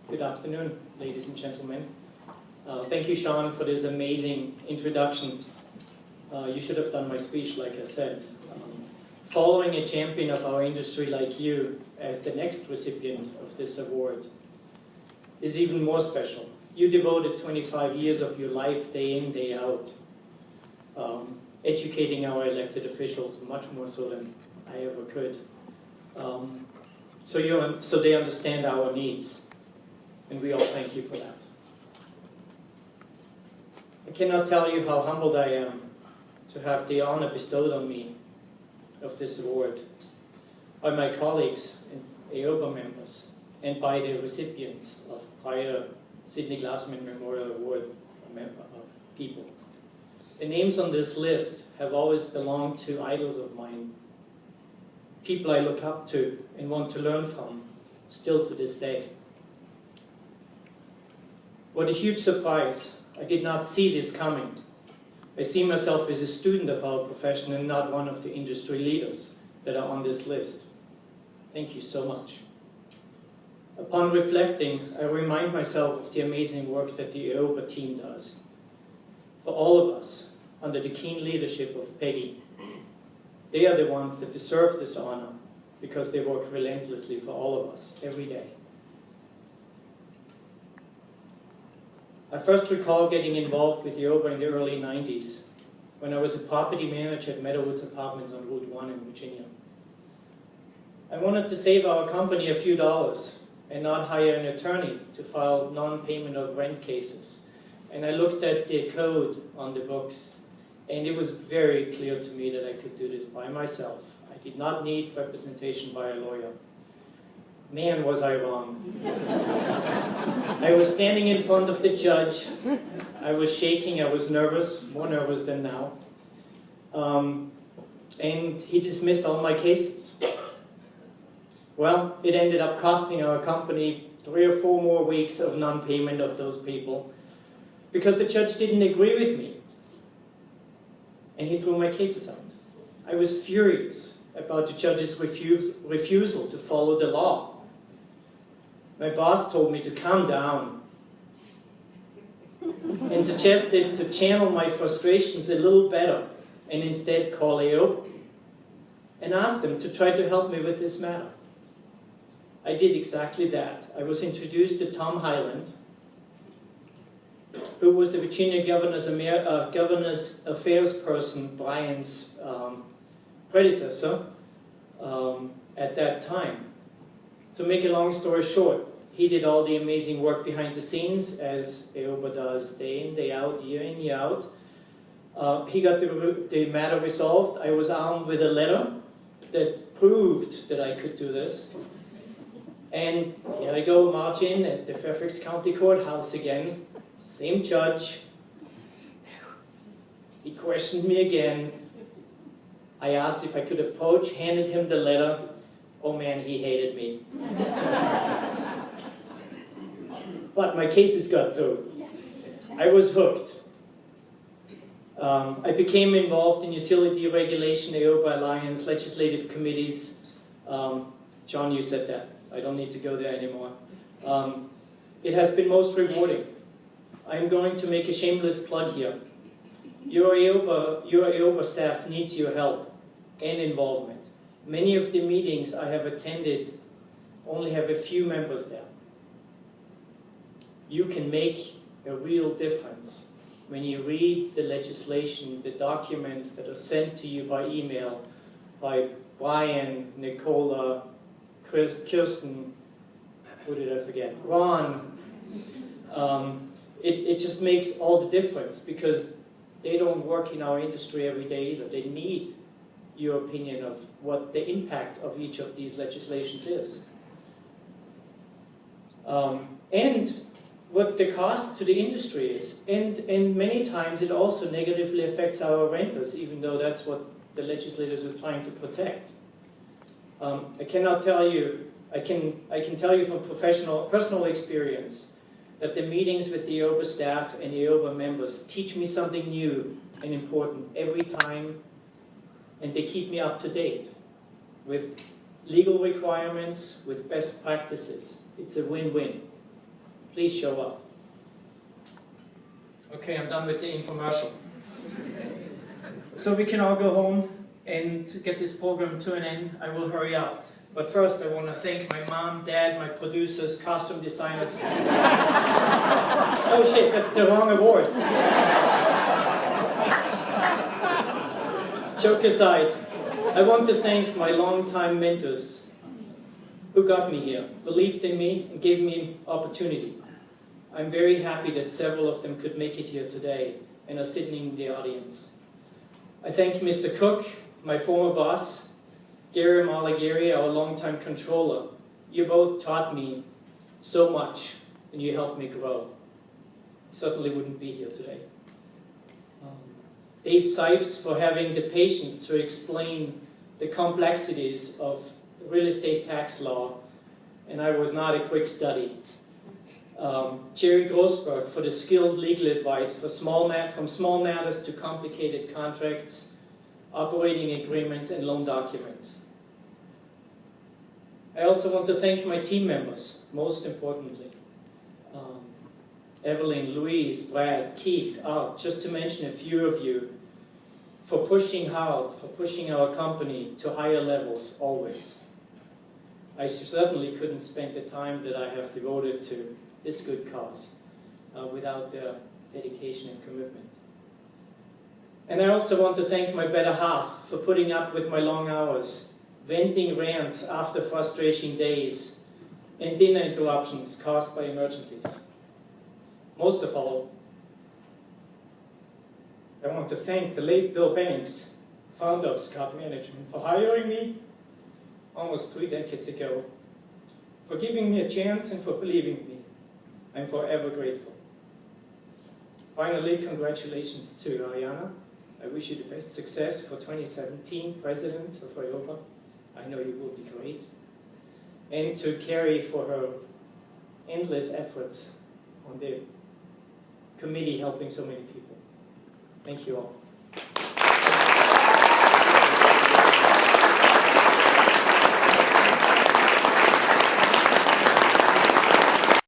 Good afternoon, ladies and gentlemen. Thank you, Sean, for this amazing introduction. You should have done my speech, like I said. Following a champion of our industry like you as the next recipient of this award is even more special. You devoted 25 years of your life, day in, day out, educating our elected officials much more so than I ever could. So they understand our needs, and we all thank you for that. I cannot tell you how humbled I am to have the honor bestowed on me of this award by my colleagues and AOBA members and by the recipients of prior Sidney Glassman Memorial Award people. The names on this list have always belonged to idols of mine, people I look up to and want to learn from, still to this day. What a huge surprise. I did not see this coming. I see myself as a student of our profession and not one of the industry leaders that are on this list. Thank you so much. Upon reflecting, I remind myself of the amazing work that the AOBA team does. For all of us, under the keen leadership of Peggy, they are the ones that deserve this honor because they work relentlessly for all of us every day. I first recall getting involved with AOBA in the early 90s when I was a property manager at Meadowwoods Apartments on Route 1 in Virginia. I wanted to save our company a few dollars and not hire an attorney to file non-payment of rent cases. And I looked at the code on the books, and it was very clear to me that I could do this by myself. I did not need representation by a lawyer. Man, was I wrong. I was standing in front of the judge. I was shaking, I was nervous, more nervous than now. And he dismissed all my cases. Well, it ended up costing our company 3 or 4 more weeks of non-payment of those people because the judge didn't agree with me. And he threw my cases out. I was furious about the judge's refusal to follow the law. My boss told me to calm down and suggested to channel my frustrations a little better and instead call AOBA and ask them to try to help me with this matter. I did exactly that. I was introduced to Tom Hyland, who was the Virginia Governor's Affairs person, Brian's predecessor at that time. To make a long story short, he did all the amazing work behind the scenes, as AOBA does day in, day out, year in, year out. He got the matter resolved. I was armed with a letter that proved that I could do this. And here I go, march in at the Fairfax County Courthouse again. Same judge. He questioned me again. I asked if I could approach, handed him the letter. Oh man, he hated me. But my cases got through. I was hooked. I became involved in utility regulation, AOBA Alliance, legislative committees. John, you said that. I don't need to go there anymore. It has been most rewarding. I'm going to make a shameless plug here. Your AOBA staff needs your help and involvement. Many of the meetings I have attended only have a few members there. You can make a real difference when you read the legislation, the documents that are sent to you by email by Brian, Nicola, Kirsten, who did I forget? Ron. It just makes all the difference because they don't work in our industry every day either. They need your opinion of what the impact of each of these legislations is. And what the cost to the industry is. And many times it also negatively affects our renters, even though that's what the legislators are trying to protect. I cannot tell you, I can tell you from personal experience that the meetings with the AOBA staff and the AOBA members teach me something new and important every time, and they keep me up to date with legal requirements, with best practices. It's a win-win. please show up. Okay, I'm done with the infomercial. So we can all go home, and to get this program to an end, I will hurry up. But first, I want to thank my mom, dad, my producers, costume designers. Oh shit, that's the wrong award. Joke aside, I want to thank my longtime mentors who got me here, believed in me, and gave me opportunity. I'm very happy that several of them could make it here today and are sitting in the audience. I thank Mr. Cook, my former boss, Gary Malagiri, our longtime controller. You both taught me so much, and you helped me grow. Certainly wouldn't be here today. Dave Sipes for having the patience to explain the complexities of real estate tax law, and I was not a quick study. Jerry Grossberg for the skilled legal advice for from small matters to complicated contracts, operating agreements, and loan documents. I also want to thank my team members, most importantly. Evelyn, Louise, Brad, Keith, Art, just to mention a few of you, for pushing hard, for pushing our company to higher levels, always. I certainly couldn't spend the time that I have devoted to this good cause without their dedication and commitment. And I also want to thank my better half for putting up with my long hours, venting rants after frustrating days, and dinner interruptions caused by emergencies. Most of all, I want to thank the late Bill Banks, founder of Scott Management, for hiring me almost 3 decades ago, for giving me a chance and for believing in me. I'm forever grateful. Finally, congratulations to Ariana. I wish you the best success for 2017 Presidents of AOBA. I know you will be great. And to Carrie for her endless efforts on the committee helping so many people. Thank you all.